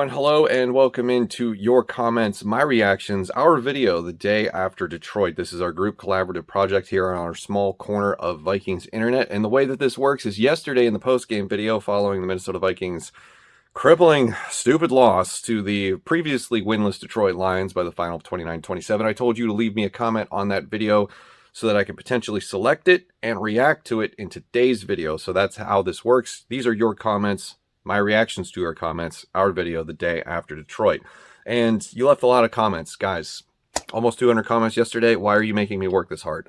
everyone. Hello and welcome into your comments, my reactions, our video the day after Detroit. This is our group collaborative project here on our small corner of Vikings internet. And the way that this works is yesterday in the post-game video following the Minnesota Vikings crippling, stupid loss to the previously winless Detroit Lions by the final of 29-27, I told you to leave me a comment on that video so that I can potentially select it and react to it in today's video. So that's how this works. These are your comments, my reactions to your comments, our video the day after Detroit. And you left a lot of comments, guys. Almost 200 comments yesterday. Why are you making me work this hard?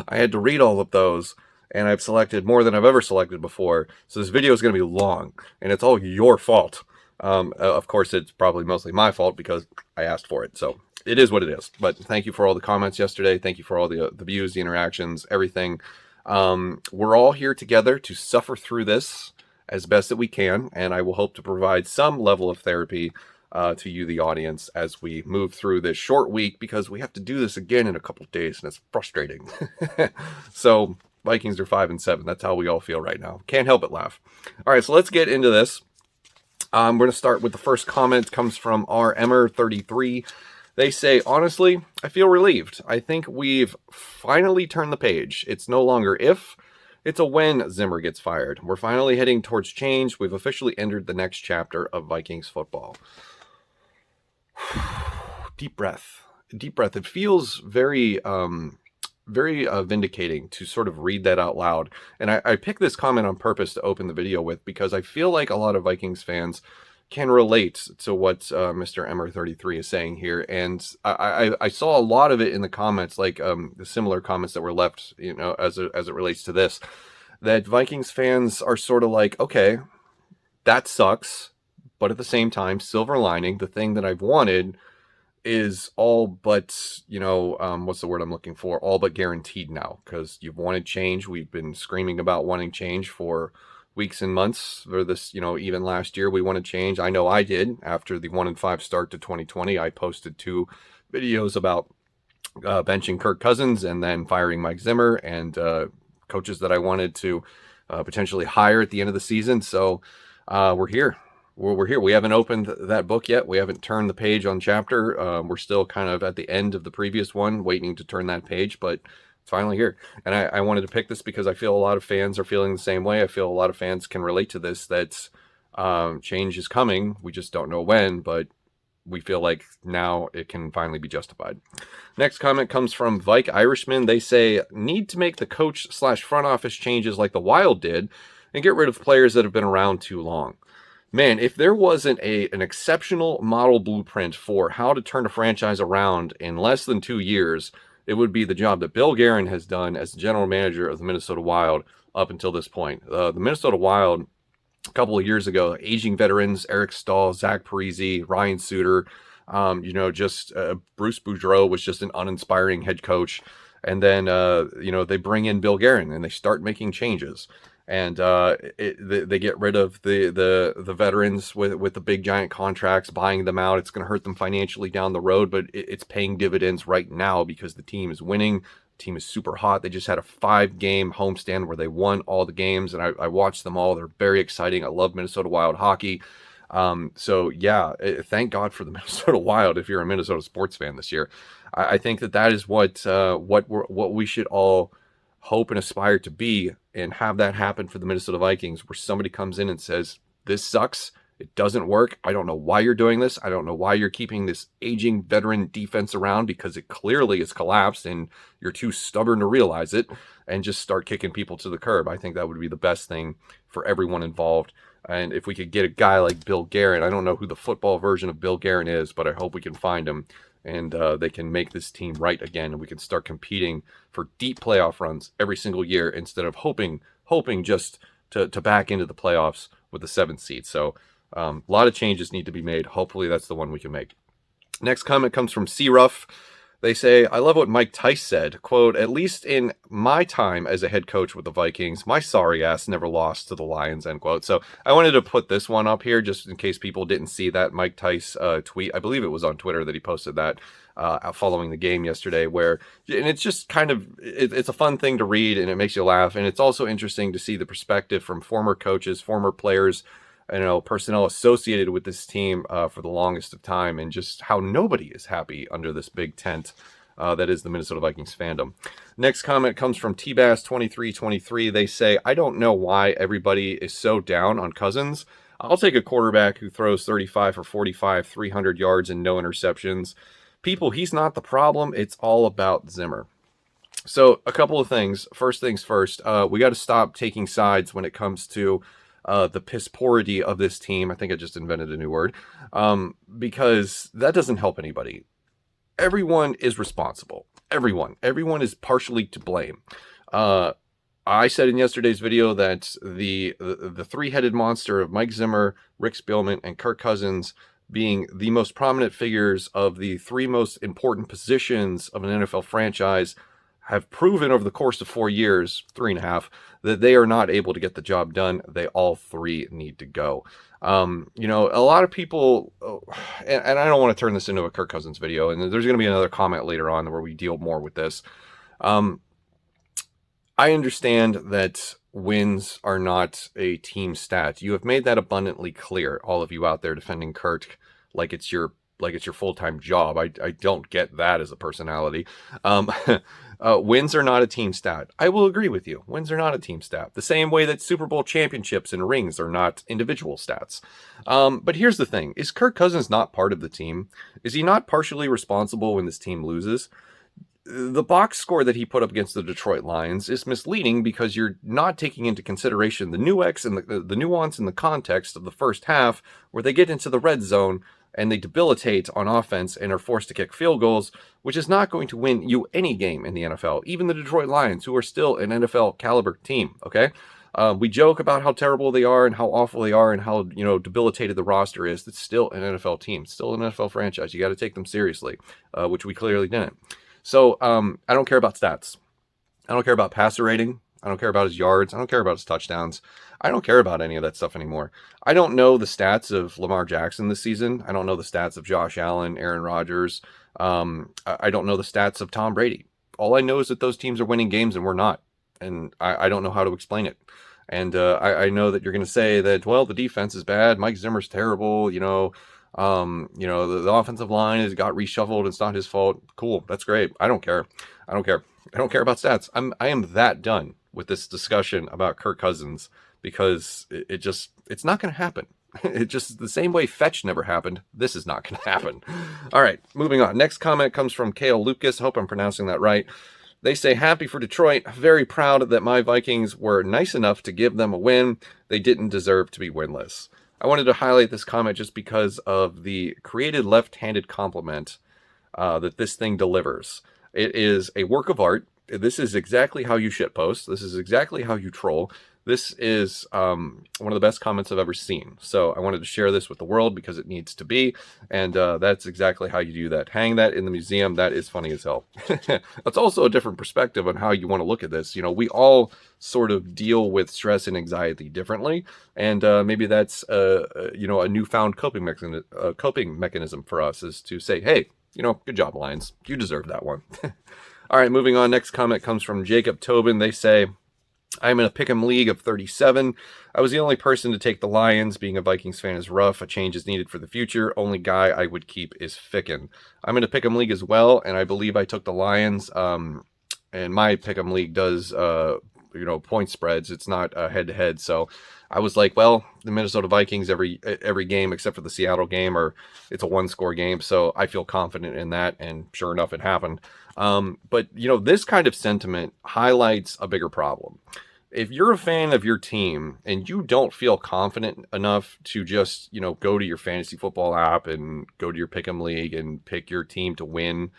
I had to read all of those, and I've selected more than I've ever selected before. So this video is going to be long, and it's all your fault. Of course, it's probably mostly my fault because I asked for it. So it is what it is. But thank you for all the comments yesterday. Thank you for all the views, the interactions, everything. We're all here together to suffer through this as best that we can, and I will hope to provide some level of therapy to you, the audience, as we move through this short week, because we have to do this again in a couple of days, and it's frustrating. So Vikings are 5-7. That's how we all feel right now. Can't help but laugh. All right, so let's get into this. We're going to start with the first comment. It comes from Emmer33. They say, honestly, I feel relieved. I think we've finally turned the page. It's no longer if, it's a when Zimmer gets fired. We're finally heading towards change. We've officially entered the next chapter of Vikings football. Deep breath. Deep breath. It feels very vindicating to sort of read that out loud. And I picked this comment on purpose to open the video with because I feel like a lot of Vikings fans can relate to what Mr. Emmer33 is saying here. And I saw a lot of it in the comments, like the similar comments that were left, you know, as it relates to this, that Vikings fans are sort of like, okay, that sucks. But at the same time, silver lining, the thing that I've wanted is all but, you know, what's the word I'm looking for? All but guaranteed now, because you've wanted change. We've been screaming about wanting change for weeks and months, or this, you know, even last year we wanted change. I know I did. After the 1-5 start to 2020, I posted 2 videos about benching Kirk Cousins and then firing Mike Zimmer and coaches that I wanted to potentially hire at the end of the season. So we're here. We're here. We haven't opened that book yet. We haven't turned the page on chapter. We're still kind of at the end of the previous one, waiting to turn that page, but it's finally here. And I wanted to pick this because I feel a lot of fans are feeling the same way. I feel a lot of fans can relate to this, that change is coming. We just don't know when, but we feel like now it can finally be justified. Next comment comes from Vike Irishman. They say, need to make the coach/front office changes like the Wild did and get rid of players that have been around too long. Man, if there wasn't an exceptional model blueprint for how to turn a franchise around in less than 2 years, it would be the job that Bill Guerin has done as the general manager of the Minnesota Wild up until this point. The Minnesota Wild, a couple of years ago, aging veterans, Eric Stahl, Zach Parise, Ryan Suter, you know, just Bruce Boudreau was just an uninspiring head coach. And then, you know, they bring in Bill Guerin and they start making changes. And they get rid of the veterans with the big giant contracts, buying them out. It's going to hurt them financially down the road, but it's paying dividends right now because the team is winning. The team is super hot. They just had a 5-game homestand where they won all the games, and I watched them all. They're very exciting. I love Minnesota Wild hockey. So yeah, thank God for the Minnesota Wild if you're a Minnesota sports fan this year. I think that is what we should all hope and aspire to be, and have that happen for the Minnesota Vikings, where somebody comes in and says, this sucks, it doesn't work, I don't know why you're doing this, I don't know why you're keeping this aging veteran defense around, because it clearly has collapsed and you're too stubborn to realize it, and just start kicking people to the curb. I think that would be the best thing for everyone involved. And if we could get a guy like Bill Guerin, I don't know who the football version of Bill Guerin is, but I hope we can find him, and they can make this team right again, and we can start competing for deep playoff runs every single year instead of hoping just to back into the playoffs with the 7th seed. So a lot of changes need to be made. Hopefully that's the one we can make. Next comment comes from C. Ruff. They say, I love what Mike Tyson said. Quote, at least in my time as a head coach with the Vikings, my sorry ass never lost to the Lions, end quote. So I wanted to put this one up here just in case people didn't see that Mike Tyson tweet. I believe it was on Twitter that he posted that following the game yesterday, and it's just kind of, it's a fun thing to read and it makes you laugh. And it's also interesting to see the perspective from former coaches, former players, personnel associated with this team for the longest of time, and just how nobody is happy under this big tent that is the Minnesota Vikings fandom. Next comment comes from TBass2323. They say, I don't know why everybody is so down on Cousins. I'll take a quarterback who throws 35 for 45, 300 yards and no interceptions. People, he's not the problem. It's all about Zimmer. So a couple of things. First things first, we got to stop taking sides when it comes to the piss poority of this team. I think I just invented a new word, because that doesn't help anybody. Everyone is responsible. Everyone is partially to blame. I said in yesterday's video that the three-headed monster of Mike Zimmer, Rick Spielman, and Kirk Cousins being the most prominent figures of the three most important positions of an NFL franchise have proven over the course of 4 years, 3.5, that they are not able to get the job done. They all three need to go. A lot of people, and I don't want to turn this into a Kirk Cousins video, and there's going to be another comment later on where we deal more with this. I understand that wins are not a team stat. You have made that abundantly clear, all of you out there defending Kirk like it's your full-time job. I don't get that as a personality. Wins are not a team stat. I will agree with you. Wins are not a team stat. The same way that Super Bowl championships and rings are not individual stats. But here's the thing. Is Kirk Cousins not part of the team? Is he not partially responsible when this team loses? The box score that he put up against the Detroit Lions is misleading because you're not taking into consideration the nuance and the nuance and the context of the first half, where they get into the red zone and they debilitate on offense and are forced to kick field goals, which is not going to win you any game in the NFL. Even the Detroit Lions, who are still an NFL caliber team, okay? We joke about how terrible they are and how awful they are and how, debilitated the roster is. It's still an NFL team, still an NFL franchise. You got to take them seriously, which we clearly didn't. So I don't care about stats. I don't care about passer rating. I don't care about his yards. I don't care about his touchdowns. I don't care about any of that stuff anymore. I don't know the stats of Lamar Jackson this season. I don't know the stats of Josh Allen, Aaron Rodgers. I don't know the stats of Tom Brady. All I know is that those teams are winning games and we're not. And I don't know how to explain it. And I know that you're going to say that, well, the defense is bad. Mike Zimmer's terrible. The offensive line has got reshuffled. It's not his fault. Cool. That's great. I don't care. I don't care about stats. I am that done with this discussion about Kirk Cousins because it's not going to happen. It just, the same way Fetch never happened, this is not going to happen. All right, moving on. Next comment comes from Kale Lucas. I hope I'm pronouncing that right. They say, happy for Detroit. Very proud that my Vikings were nice enough to give them a win. They didn't deserve to be winless. I wanted to highlight this comment just because of the created left-handed compliment that this thing delivers. It is a work of art. This is exactly how you shitpost. This is exactly how you troll. This is one of the best comments I've ever seen. So I wanted to share this with the world because it needs to be. And that's exactly how you do that. Hang that in the museum. That is funny as hell. That's also a different perspective on how you want to look at this. We all sort of deal with stress and anxiety differently. And maybe that's, a newfound coping mechanism for us is to say, hey, good job, Lions. You deserve that one. All right, moving on. Next comment comes from Jacob Tobin. They say, I'm in a pick'em league of 37. I was the only person to take the Lions. Being a Vikings fan is rough. A change is needed for the future. Only guy I would keep is Ficken. I'm in a pick'em league as well, and I believe I took the Lions. And my pick'em league does, point spreads. It's not head-to-head. So I was like, well, the Minnesota Vikings every game except for the Seattle game, it's a one-score game. So I feel confident in that, and sure enough, it happened. But this kind of sentiment highlights a bigger problem. If you're a fan of your team and you don't feel confident enough to just, go to your fantasy football app and go to your pick'em league and pick your team to win,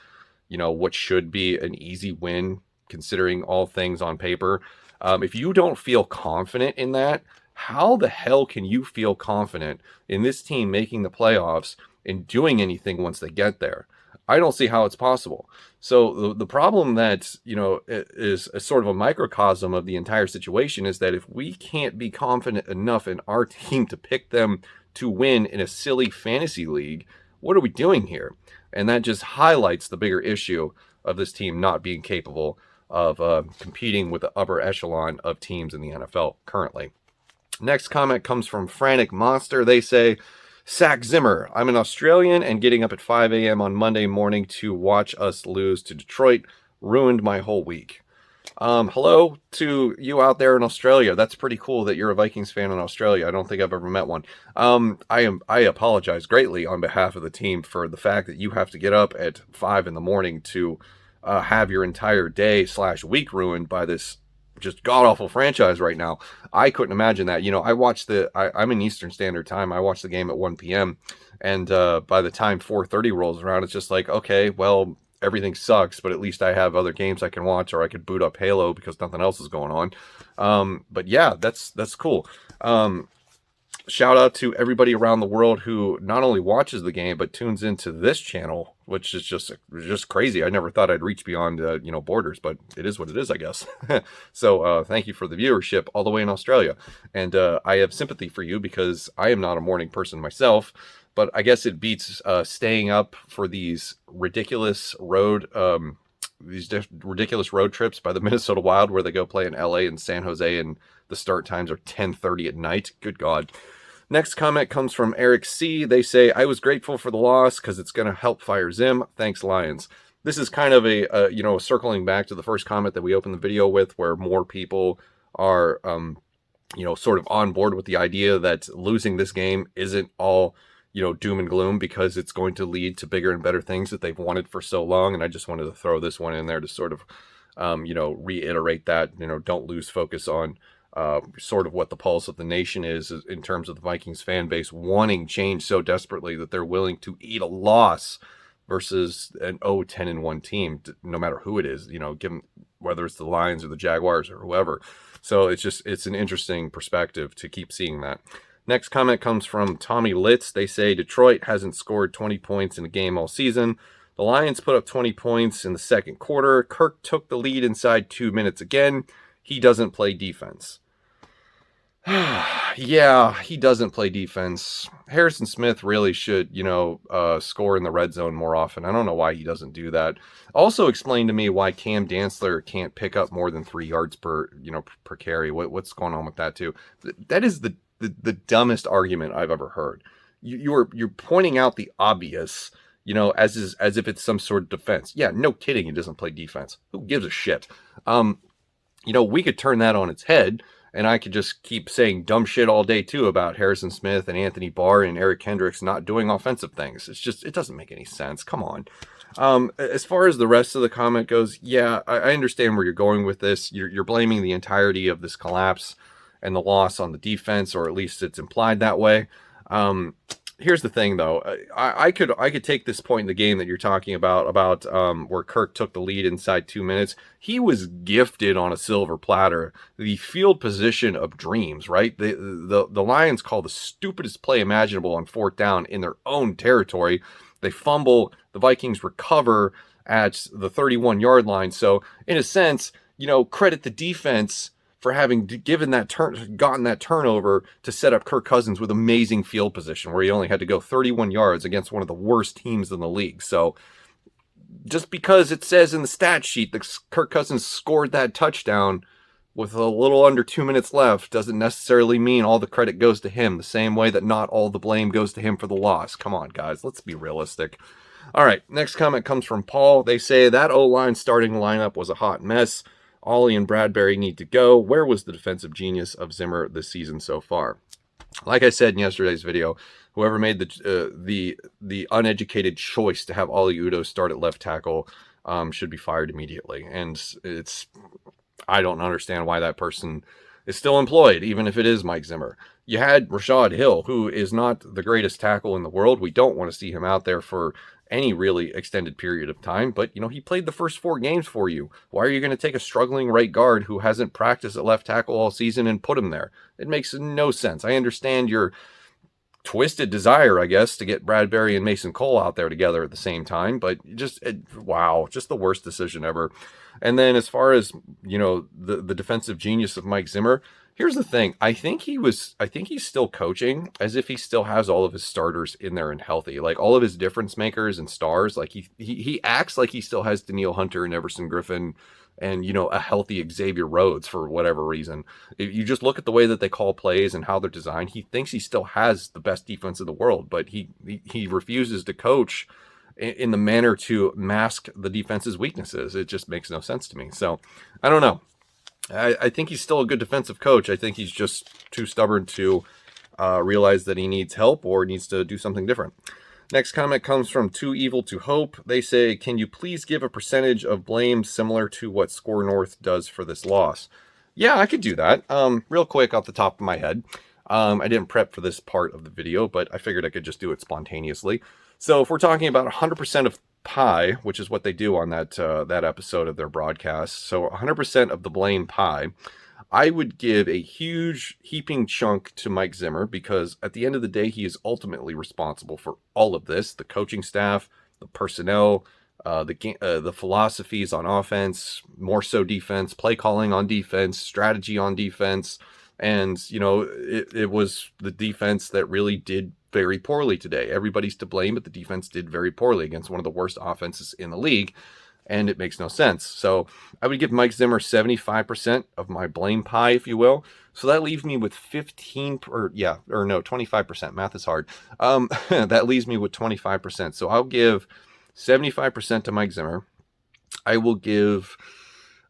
what should be an easy win considering all things on paper. If you don't feel confident in that, how the hell can you feel confident in this team making the playoffs and doing anything once they get there? I don't see how it's possible. So the problem that, is a sort of a microcosm of the entire situation is that if we can't be confident enough in our team to pick them to win in a silly fantasy league, what are we doing here? And that just highlights the bigger issue of this team not being capable of competing with the upper echelon of teams in the NFL currently. Next comment comes from Frantic Monster. They say, sack Zimmer. I'm an Australian and getting up at 5 a.m. on Monday morning to watch us lose to Detroit ruined my whole week. Hello to you out there in Australia. That's pretty cool that you're a Vikings fan in Australia. I don't think I've ever met one. I apologize greatly on behalf of the team for the fact that you have to get up at 5 in the morning to have your entire day / week ruined by this just god awful franchise right now. I couldn't imagine that. I watched I'm in Eastern Standard Time. I watched the game at 1 p.m. and by the time 4:30 rolls around, it's just like, okay, well, everything sucks, but at least I have other games I can watch, or I could boot up Halo because nothing else is going on. But yeah, that's cool. Shout out to everybody around the world who not only watches the game but tunes into this channel, which is just crazy. I never thought I'd reach beyond borders, but it is what it is, I guess. So thank you for the viewership all the way in Australia, and I have sympathy for you because I am not a morning person myself. But I guess it beats staying up for these ridiculous road trips by the Minnesota Wild, where they go play in LA and San Jose, and the start times are 10:30 at night. Good God. Next comment comes from Eric C. They say, I was grateful for the loss because it's going to help fire Zim. Thanks, Lions. This is kind of a circling back to the first comment that we opened the video with, where more people are, sort of on board with the idea that losing this game isn't all doom and gloom, because it's going to lead to bigger and better things that they've wanted for so long. And I just wanted to throw this one in there to sort of, reiterate that, don't lose focus on sort of what the pulse of the nation is in terms of the Vikings fan base wanting change so desperately that they're willing to eat a loss versus an 0-10-1 team, no matter who it is, given whether it's the Lions or the Jaguars or whoever. So it's an interesting perspective to keep seeing that. Next comment comes from Tommy Litz. They say Detroit hasn't scored 20 points in a game all season. The Lions put up 20 points in the second quarter. Kirk took the lead inside 2 minutes again. He doesn't play defense. Yeah, he doesn't play defense. Harrison Smith really should, score in the red zone more often. I don't know why he doesn't do that. Also explain to me why Cam Dantzler can't pick up more than 3 yards per carry. What's going on with that too? That is the dumbest argument I've ever heard. You're pointing out the obvious, as if it's some sort of defense. Yeah, no kidding, he doesn't play defense. Who gives a shit? We could turn that on its head, and I could just keep saying dumb shit all day too about Harrison Smith and Anthony Barr and Eric Kendricks not doing offensive things. It doesn't make any sense. Come on. As far as the rest of the comment goes, yeah, I understand where you're going with this. You're blaming the entirety of this collapse and the loss on the defense, or at least it's implied that way. Here's the thing, though. I could take this point in the game that you're talking about where Kirk took the lead inside 2 minutes. He was gifted on a silver platter the field position of dreams, right? The Lions call the stupidest play imaginable on 4th down in their own territory. They fumble. The Vikings recover at the 31-yard line. So, in a sense, credit the defense for having gotten that turnover to set up Kirk Cousins with amazing field position, where he only had to go 31 yards against one of the worst teams in the league. So just because it says in the stat sheet that Kirk Cousins scored that touchdown with a little under 2 minutes left doesn't necessarily mean all the credit goes to him, the same way that not all the blame goes to him for the loss. Come on, guys, let's be realistic. All right, next comment comes from Paul. They say that O-line starting lineup was a hot mess. Ollie and Bradbury need to go. Where was the defensive genius of Zimmer this season so far? Like I said in yesterday's video, whoever made the uneducated choice to have Ollie Udoh start at left tackle should be fired immediately. And I don't understand why that person is still employed, even if it is Mike Zimmer. You had Rashad Hill, who is not the greatest tackle in the world. We don't want to see him out there for any really extended period of time, but he played the first 4 games for you. Why are you going to take a struggling right guard who hasn't practiced at left tackle all season and put him there? It makes no sense. I understand your twisted desire, I guess, to get Bradbury and Mason Cole out there together at the same time, but just the worst decision ever. And then as far as the defensive genius of Mike Zimmer, here's the thing. I think he's still coaching as if he still has all of his starters in there and healthy, like all of his difference makers and stars. Like he acts like he still has Danielle Hunter and Everson Griffin and, a healthy Xavier Rhodes for whatever reason. If you just look at the way that they call plays and how they're designed, he thinks he still has the best defense in the world, but he refuses to coach in the manner to mask the defense's weaknesses. It just makes no sense to me. So I don't know. I think he's still a good defensive coach. I think he's just too stubborn to realize that he needs help or needs to do something different. Next comment comes from Too Evil to Hope. They say, can you please give a percentage of blame similar to what Score North does for this loss? Yeah, I could do that. Real quick off the top of my head. I didn't prep for this part of the video, but I figured I could just do it spontaneously. So if we're talking about 100% of pie, which is what they do on that episode of their broadcast, so 100% of the blame pie, I would give a huge heaping chunk to Mike Zimmer, because at the end of the day, he is ultimately responsible for all of this: the coaching staff, the personnel, the philosophies on offense, more so defense, play calling on defense, strategy on defense. And, it was the defense that really did very poorly today. Everybody's to blame, but the defense did very poorly against one of the worst offenses in the league, and it makes no sense. So I would give Mike Zimmer 75% of my blame pie, if you will. So that leaves me with 25%. Math is hard. That leaves me with 25%. So I'll give 75% to Mike Zimmer. I will give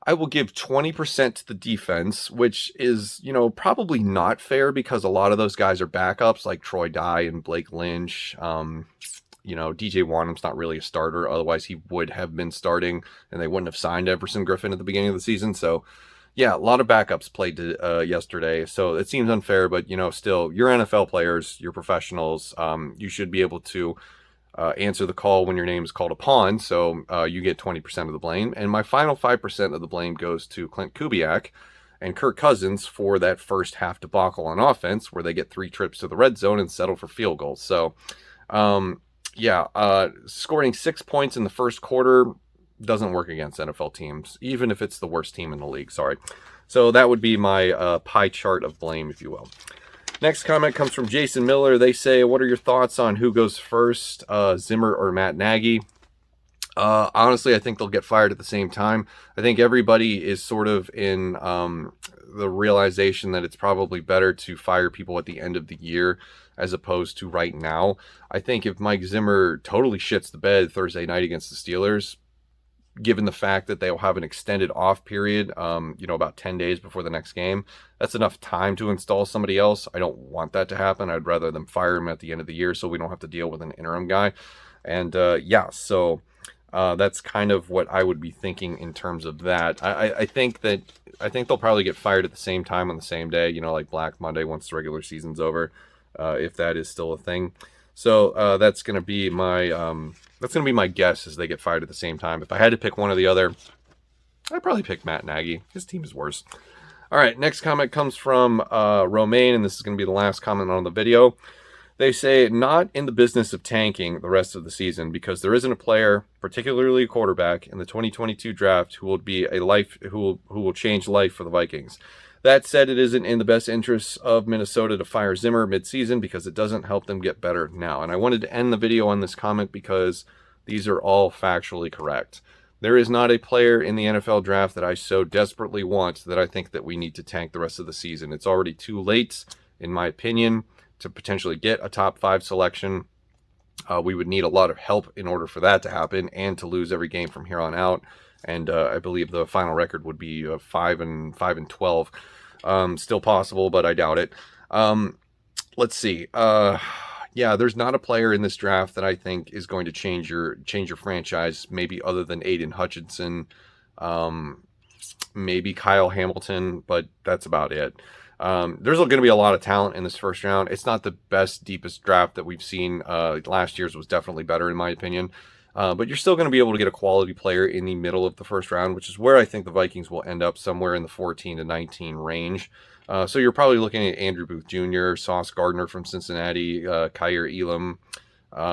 20% to the defense, which is, probably not fair, because a lot of those guys are backups, like Troy Dye and Blake Lynch. DJ Wanham's not really a starter. Otherwise, he would have been starting, and they wouldn't have signed Everson Griffin at the beginning of the season. So, yeah, a lot of backups played yesterday. So it seems unfair, but, still, you're NFL players, you're professionals. You should be able to answer the call when your name is called upon. So you get 20% of the blame. And my final 5% of the blame goes to Clint Kubiak and Kirk Cousins for that first half debacle on offense, where they get 3 trips to the red zone and settle for field goals. So, scoring 6 points in the first quarter doesn't work against NFL teams, even if it's the worst team in the league. Sorry. So that would be my pie chart of blame, if you will. Next comment comes from Jason Miller. They say, what are your thoughts on who goes first, Zimmer or Matt Nagy? Honestly, I think they'll get fired at the same time. I think everybody is sort of in the realization that it's probably better to fire people at the end of the year as opposed to right now. I think if Mike Zimmer totally shits the bed Thursday night against the Steelers, given the fact that they'll have an extended off period, about 10 days before the next game, that's enough time to install somebody else. I don't want that to happen. I'd rather them fire him at the end of the year so we don't have to deal with an interim guy. And so that's kind of what I would be thinking in terms of that. I think they'll probably get fired at the same time on the same day, like Black Monday once the regular season's over, if that is still a thing. So that's going to be my guess, as they get fired at the same time. If I had to pick one or the other, I'd probably pick Matt Nagy. His team is worse. All right, next comment comes from Romaine, and this is going to be the last comment on the video. They say, not in the business of tanking the rest of the season, because there isn't a player, particularly a quarterback, in the 2022 draft who will change life for the Vikings. That said, it isn't in the best interests of Minnesota to fire Zimmer midseason, because it doesn't help them get better now. And I wanted to end the video on this comment because these are all factually correct. There is not a player in the NFL draft that I so desperately want that I think that we need to tank the rest of the season. It's already too late, in my opinion, to potentially get a top 5 selection. We would need a lot of help in order for that to happen, and to lose every game from here on out. And I believe the final record would be 5-12. Still possible, but I doubt it. Let's see. There's not a player in this draft that I think is going to change your franchise, maybe other than Aiden Hutchinson, maybe Kyle Hamilton, but that's about it. There's going to be a lot of talent in this first round. It's not the best, deepest draft that we've seen. Last year's was definitely better, in my opinion. But you're still going to be able to get a quality player in the middle of the first round, which is where I think the Vikings will end up, somewhere in the 14 to 19 range. So you're probably looking at Andrew Booth Jr., Sauce Gardner from Cincinnati, Kyer Elam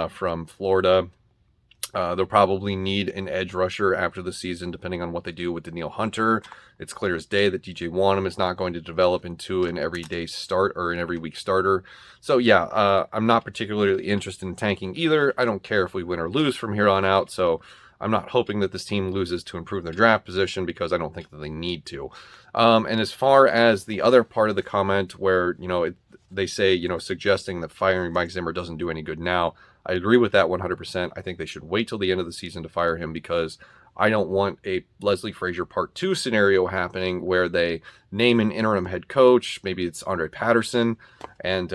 from Florida. They'll probably need an edge rusher after the season, depending on what they do with Danielle Hunter. It's clear as day that DJ Wanham is not going to develop into an everyday start or an every week starter. So I'm not particularly interested in tanking either. I don't care if we win or lose from here on out. So I'm not hoping that this team loses to improve their draft position, because I don't think that they need to. And as far as the other part of the comment where, they say, suggesting that firing Mike Zimmer doesn't do any good now, I agree with that 100%. I think they should wait till the end of the season to fire him, because I don't want a Leslie Frazier Part 2 scenario happening where they name an interim head coach. Maybe it's Andre Patterson, and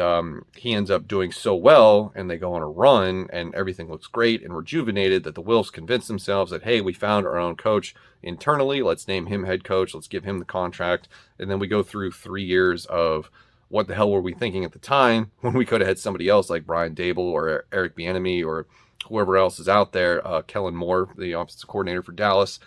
he ends up doing so well, and they go on a run, and everything looks great and rejuvenated, that the Wolves convince themselves that, hey, we found our own coach internally. Let's name him head coach. Let's give him the contract. And then we go through 3 years of, what the hell were we thinking at the time, when we could have had somebody else like Brian Dable or Eric Bieniemy or whoever else is out there, Kellen Moore, the offensive coordinator for Dallas,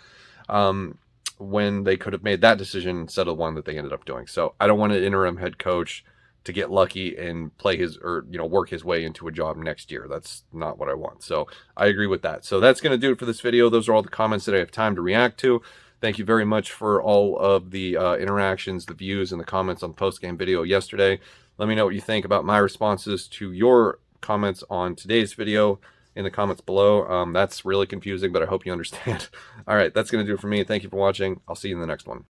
when they could have made that decision instead of the one that they ended up doing. So I don't want an interim head coach to get lucky and play his, or work his way into a job next year. That's not what I want. So I agree with that. So that's going to do it for this video. Those are all the comments that I have time to react to. Thank you very much for all of the interactions, the views, and the comments on the post-game video yesterday. Let me know what you think about my responses to your comments on today's video in the comments below. That's really confusing, but I hope you understand. All right, that's going to do it for me. Thank you for watching. I'll see you in the next one.